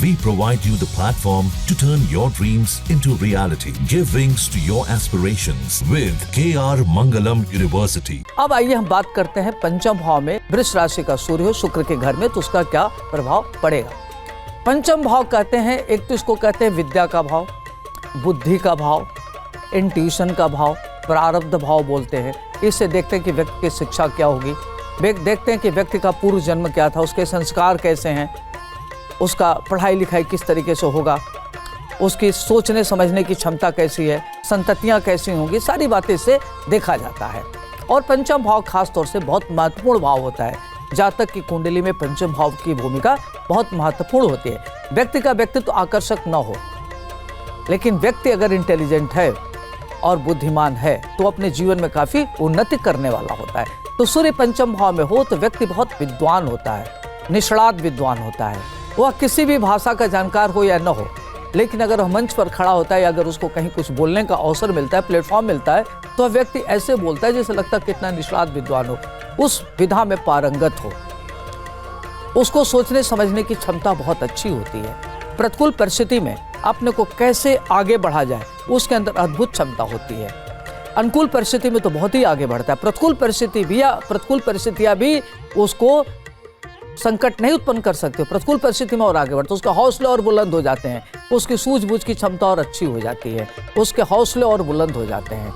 We provide you the platform to turn your dreams into reality. Give wings to your aspirations with KR Mangalam University. अब आइए हम बात करते हैं पंचम भाव में वृष राशि का सूर्य हो शुक्र के घर में तो उसका क्या प्रभाव पड़ेगा। पंचम भाव कहते हैं, एक तो इसको कहते हैं विद्या का भाव, बुद्धि का भाव, इंट्यूशन का भाव, प्रारब्ध भाव बोलते हैं। इससे देखते हैं कि व्यक्ति की शिक्षा क्या होगी, देखते हैं कि व्यक्ति का पूर्व जन्म क्या था, उसके संस्कार कैसे हैं, उसका पढ़ाई लिखाई किस तरीके से होगा, उसकी सोचने समझने की क्षमता कैसी है, संततियाँ कैसी होंगी, सारी बातें इससे देखा जाता है। और पंचम भाव खास तौर से बहुत महत्वपूर्ण भाव होता है। जातक की कुंडली में पंचम भाव की भूमिका बहुत महत्वपूर्ण होती है। व्यक्ति का व्यक्तित्व आकर्षक न हो, लेकिन व्यक्ति अगर इंटेलिजेंट है और बुद्धिमान है तो अपने जीवन में काफ़ी उन्नति करने वाला होता है। तो सूर्य पंचम भाव में हो तो व्यक्ति बहुत विद्वान होता है, निष्णात विद्वान होता है। वह किसी भी भाषा का जानकार हो या न हो, लेकिन अगर वह मंच पर खड़ा होता है या अगर उसको कहीं कुछ बोलने का अवसर मिलता है, प्लेटफॉर्म मिलता है, तो व्यक्ति ऐसे बोलता है जैसे लगता है कितना निष्णात विद्वान हो, उस विधा में पारंगत हो, उसको सोचने समझने की क्षमता बहुत अच्छी होती है। प्रतिकूल परिस्थिति में अपने को कैसे आगे बढ़ा जाए उसके अंदर अद्भुत क्षमता होती है। अनुकूल परिस्थिति में तो बहुत ही आगे बढ़ता है, प्रतिकूल परिस्थितियाँ भी उसको संकट नहीं उत्पन्न कर सकते। प्रतिकूल परिस्थिति में और आगे बढ़ते, उसके हौसले और बुलंद हो जाते हैं, उसकी सूझबूझ की क्षमता और अच्छी हो जाती है, उसके हौसले और बुलंद हो जाते हैं।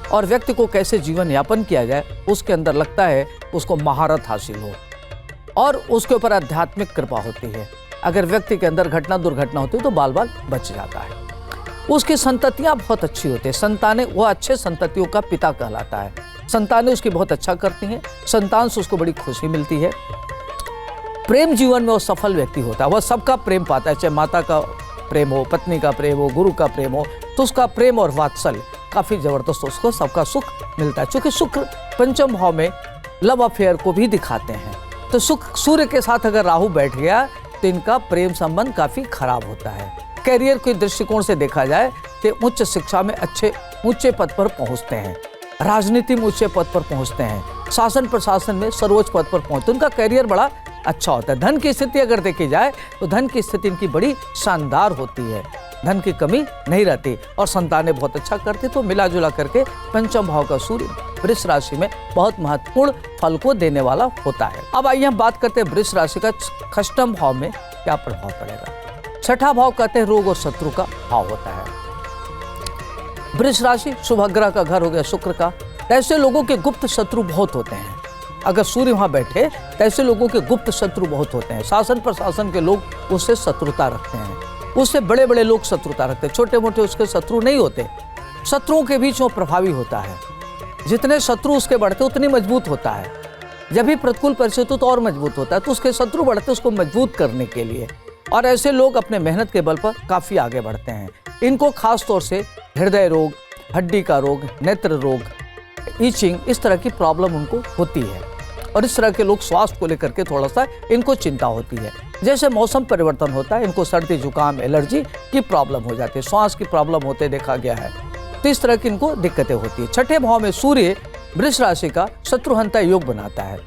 और व्यक्ति को कैसे जीवन यापन किया जाए उसके अंदर लगता है उसको महारत हासिल हो और उसके ऊपर आध्यात्मिक कृपा होती है। अगर व्यक्ति के अंदर घटना दुर्घटना होती है तो बाल बाल बच जाता है। उसकी संततियाँ बहुत अच्छी होती है, संतानें, वह अच्छे संततियों का पिता कहलाता है। संतानें उसकी बहुत अच्छा करती हैं, संतान से उसको बड़ी खुशी मिलती है। प्रेम जीवन में वो सफल व्यक्ति होता है, वह सबका प्रेम पाता है, चाहे माता का प्रेम हो, पत्नी का प्रेम हो, गुरु का प्रेम हो, तो उसका प्रेम और वात्सल्य काफ़ी ज़बरदस्त, उसको सबका सुख मिलता है। चूँकि शुक्र पंचम भाव में लव अफेयर को भी दिखाते हैं, तो सूर्य के साथ अगर राहु बैठ गया तो इनका प्रेम संबंध काफ़ी खराब होता है। कैरियर के दृष्टिकोण से देखा जाए तो उच्च शिक्षा में अच्छे ऊंचे पद पर पहुंचते हैं, राजनीति में ऊंचे पद पर पहुंचते हैं, शासन प्रशासन में सर्वोच्च पद पर पहुंचते हैं, उनका कैरियर बड़ा अच्छा होता है। धन की स्थिति अगर देखी जाए तो धन की स्थिति इनकी बड़ी शानदार होती है, धन की कमी नहीं रहती और संतानें बहुत अच्छा करती। तो मिला जुला करके पंचम भाव का सूर्य वृष राशि में बहुत महत्वपूर्ण फल को देने वाला होता है। अब आइए हम बात करते हैं वृष राशि का षष्ठम भाव में क्या प्रभाव पड़ेगा। छठा भाव कहते हैं रोग और शत्रु का भाव होता है। वृष राशि शुभ ग्रह का घर हो गया शुक्र का, ऐसे लोगों के गुप्त शत्रु बहुत होते हैं। अगर सूर्य वहां बैठे तो ऐसे लोगों के गुप्त शत्रु बहुत होते हैं। शासन प्रशासन के लोग उससे शत्रुता रखते हैं, उससे बड़े बड़े लोग शत्रुता रखते हैं, छोटे मोटे उसके शत्रु नहीं होते। शत्रुओं के बीच वो प्रभावी होता है, जितने शत्रु उसके बढ़ते उतनी मजबूत होता है। जब भी प्रतिकूल परिस्थिति तो और मजबूत होता है, तो उसके शत्रु बढ़ते उसको मजबूत करने के लिए। और ऐसे लोग अपने मेहनत के बल पर काफ़ी आगे बढ़ते हैं। इनको खास तौर से हृदय रोग, हड्डी का रोग, नेत्र रोग, ईचिंग, इस तरह की प्रॉब्लम उनको होती है। और इस तरह के लोग स्वास्थ्य को लेकर के थोड़ा सा इनको चिंता होती है। जैसे मौसम परिवर्तन होता है, इनको सर्दी जुकाम एलर्जी की प्रॉब्लम हो जाती है, श्वास की प्रॉब्लम होते देखा गया है। तो इस तरह की इनको दिक्कतें होती है। छठे भाव में सूर्य वृष राशि का शत्रुहंता योग बनाता है।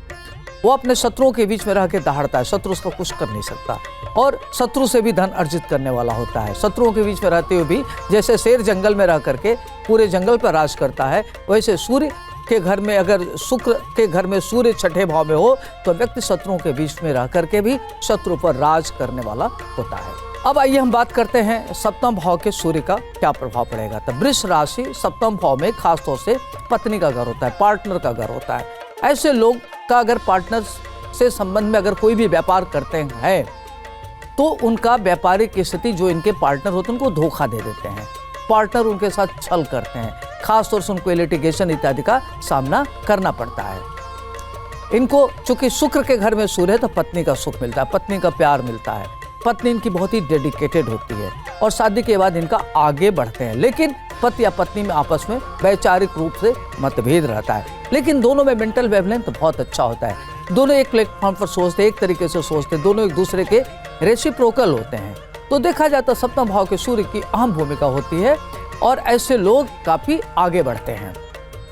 वो अपने शत्रुओं के बीच में रह के दहाड़ता है, शत्रु उसका कुछ कर नहीं सकता और शत्रु से भी धन अर्जित करने वाला होता है। शत्रुओं के बीच में रहते हुए भी जैसे शेर जंगल में रह करके पूरे जंगल पर राज करता है, वैसे सूर्य के घर में अगर शुक्र के घर में सूर्य छठे भाव में हो तो व्यक्ति शत्रुओं के बीच में रह करके भी शत्रु पर राज करने वाला होता है। अब आइए हम बात करते हैं सप्तम भाव के सूर्य का क्या प्रभाव पड़ेगा। तो वृष राशि सप्तम भाव में खास तौर से पत्नी का घर होता है, पार्टनर का घर होता है। ऐसे लोग का अगर पार्टनर से संबंध में अगर कोई भी व्यापार करते हैं तो उनका व्यापारिक स्थिति जो इनके पार्टनर होते हैं उनको धोखा दे देते हैं, पार्टनर उनके साथ छल करते हैं, खास तौर से उनको लिटिगेशन इत्यादि का सामना करना पड़ता है। इनको चूंकि शुक्र के घर में सूर्य है तो पत्नी का सुख मिलता है, पत्नी का प्यार मिलता है, पत्नी इनकी बहुत ही डेडिकेटेड होती है और शादी के बाद इनका आगे बढ़ते हैं। लेकिन पति या पत्नी में आपस में वैचारिक रूप से मतभेद रहता है, लेकिन दोनों में मेंटल वेवलेंथ बहुत अच्छा होता है। दोनों एक प्लेटफॉर्म पर सोचते, एक तरीके से सोचते, दोनों एक दूसरे के रेसिप्रोकल होते हैं। तो देखा जाता सप्तम भाव के सूर्य की अहम भूमिका होती है और ऐसे लोग काफ़ी आगे बढ़ते हैं।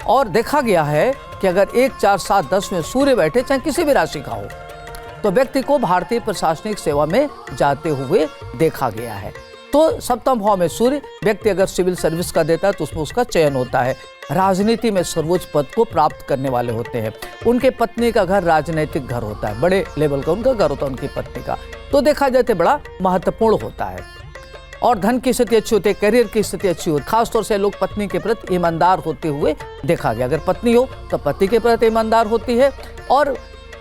और देखा गया है कि अगर 1, 4, 7, 10 में सूर्य बैठे, चाहे किसी भी राशि का हो, तो व्यक्ति को भारतीय प्रशासनिक सेवा में जाते हुए देखा गया है। तो सप्तम भाव में सूर्य, व्यक्ति अगर सिविल सर्विस का देता है तो उसमें उसका चयन होता है। राजनीति में सर्वोच्च पद को प्राप्त करने वाले होते हैं। उनके पत्नी का घर राजनीतिक घर होता है, बड़े लेवल का उनका घर होता है उनकी पत्नी का, तो देखा जाए तो बड़ा महत्वपूर्ण होता है। और धन की स्थिति अच्छी होती है, करियर की स्थिति अच्छी होती है। खासतौर से लोग पत्नी के प्रति ईमानदार होते हुए देखा गया। अगर पत्नी हो तो पति के प्रति ईमानदार होती है, और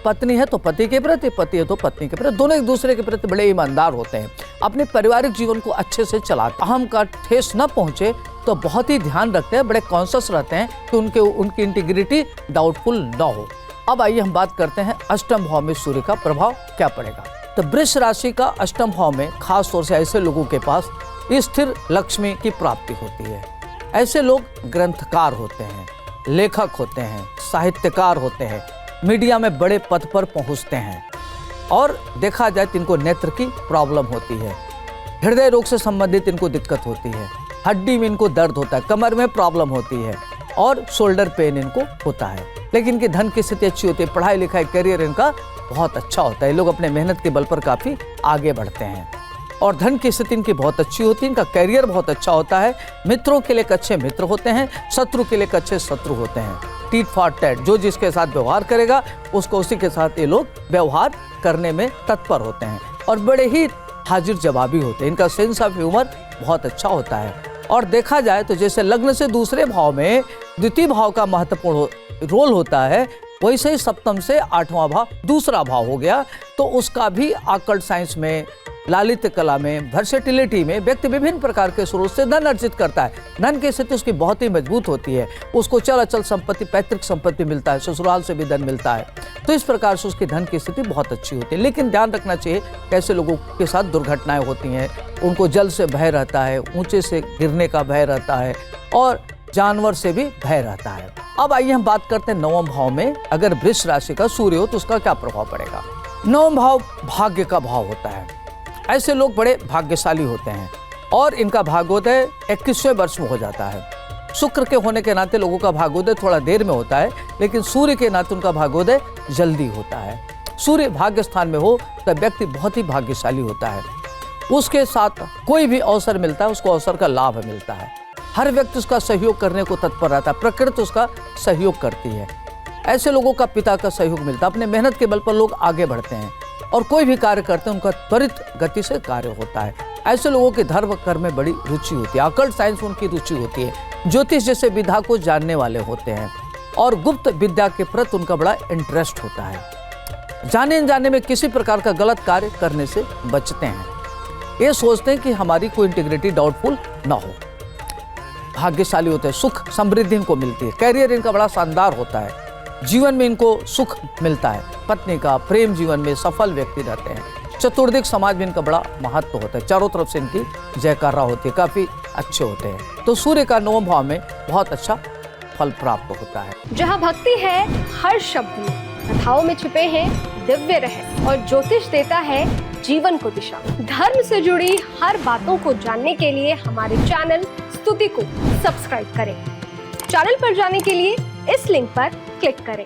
पत्नी है तो पति के प्रति, पति है तो पत्नी के प्रति, दोनों एक दूसरे के प्रति बड़े ईमानदार होते हैं। अपने पारिवारिक जीवन को अच्छे से चलाते, अहम का ठेस न पहुंचे तो बहुत ही ध्यान रखते हैं, बड़े कॉन्शियस रहते हैं कि उनकी इंटीग्रिटी डाउटफुल न हो। अब आइए हम बात करते हैं अष्टम भाव में सूर्य का प्रभाव क्या पड़ेगा। तो वृष राशि का अष्टम भाव में खास तौर से ऐसे लोगों के पास स्थिर लक्ष्मी की प्राप्ति होती है। ऐसे लोग ग्रंथकार होते हैं, लेखक होते हैं, साहित्यकार होते हैं, मीडिया में बड़े पद पर पहुंचते हैं। और देखा जाए तो इनको नेत्र की प्रॉब्लम होती है, हृदय रोग से संबंधित इनको दिक्कत होती है, हड्डी में इनको दर्द होता है, कमर में प्रॉब्लम होती है और शोल्डर पेन इनको होता है। लेकिन इनकी धन की स्थिति अच्छी होती है, पढ़ाई लिखाई करियर इनका बहुत अच्छा होता है। लोग अपने मेहनत के बल पर काफ़ी आगे बढ़ते हैं और धन की स्थिति इनकी बहुत अच्छी होती है। इनका करियर बहुत अच्छा होता है, मित्रों के लिए एक अच्छे मित्र होते हैं, शत्रु के लिए एक अच्छे शत्रु होते हैं। टीट फॉर टैट, जो जिसके साथ व्यवहार करेगा उसको उसी के साथ ये लोग व्यवहार करने में तत्पर होते हैं और बड़े ही हाजिर जवाबी होते हैं। इनका सेंस ऑफ ह्यूमर बहुत अच्छा होता है। और देखा जाए तो जैसे लग्न से दूसरे भाव में द्वितीय भाव का महत्वपूर्ण रोल होता है, वैसे ही सप्तम से आठवां भाव दूसरा भाव हो गया, तो उसका भी आकर्ट साइंस में, लालित्य कला में, वर्सेटिलिटी में व्यक्ति विभिन्न प्रकार के स्रोत से धन अर्जित करता है। धन की स्थिति उसकी बहुत ही मजबूत होती है, उसको चल अचल संपत्ति, पैतृक संपत्ति मिलता है, ससुराल से भी धन मिलता है। तो इस प्रकार से उसकी धन की स्थिति बहुत अच्छी होती है। लेकिन ध्यान रखना चाहिए कैसे लोगों के साथ दुर्घटनाएं होती हैं, उनको जल से भय रहता है, ऊंचे से गिरने का भय रहता है और जानवर से भी भय रहता है। अब आइए हम बात करते हैं नवम भाव में अगर वृष राशि का सूर्य हो तो उसका क्या प्रभाव पड़ेगा। नवम भाव भाग्य का भाव होता है। ऐसे लोग बड़े भाग्यशाली होते हैं और इनका भाग्योदय 21वें वर्ष में हो जाता है। शुक्र के होने के नाते लोगों का भाग्योदय थोड़ा देर में होता है, लेकिन सूर्य के नाते उनका भाग्योदय जल्दी होता है। सूर्य भाग्य स्थान में हो तो व्यक्ति बहुत ही भाग्यशाली होता है। उसके साथ कोई भी अवसर मिलता है उसको अवसर का लाभ मिलता है। हर व्यक्ति उसका सहयोग करने को तत्पर रहता है, प्रकृति उसका सहयोग करती है। ऐसे लोगों का पिता का सहयोग मिलता है, अपने मेहनत के बल पर लोग आगे बढ़ते हैं और कोई भी कार्य करते हैं उनका त्वरित गति से कार्य होता है। ऐसे लोगों के धर्म कर्म में बड़ी रुचि होती है, अकल्ट साइंस उनकी रुचि होती है, ज्योतिष जैसे विधा को जानने वाले होते हैं और गुप्त विद्या के प्रति उनका बड़ा इंटरेस्ट होता है। जाने अनजाने में किसी प्रकार का गलत कार्य करने से बचते हैं। ये सोचते हैं कि हमारी कोई इंटीग्रिटी डाउटफुल ना हो। भाग्यशाली होते हैं, सुख समृद्धि इनको मिलती है, करियर इनका बड़ा शानदार होता है, जीवन में इनको सुख मिलता है, पत्नी का प्रेम जीवन में सफल व्यक्ति रहते हैं, चतुर्दिक समाज में इनका बड़ा महत्व होता है, चारों तरफ से इनकी जयकारा होती है, काफी अच्छे होते हैं। तो सूर्य का नवम भाव में बहुत अच्छा फल प्राप्त होता है। जहाँ भक्ति है हर शब्द में, कथाओं में छिपे हैं दिव्य रहस्य और ज्योतिष देता है जीवन को दिशा। धर्म से जुड़ी हर बातों को जानने के लिए हमारे चैनल स्तुति को सब्सक्राइब करें। चैनल पर जाने के लिए इस लिंक पर क्लिक करें।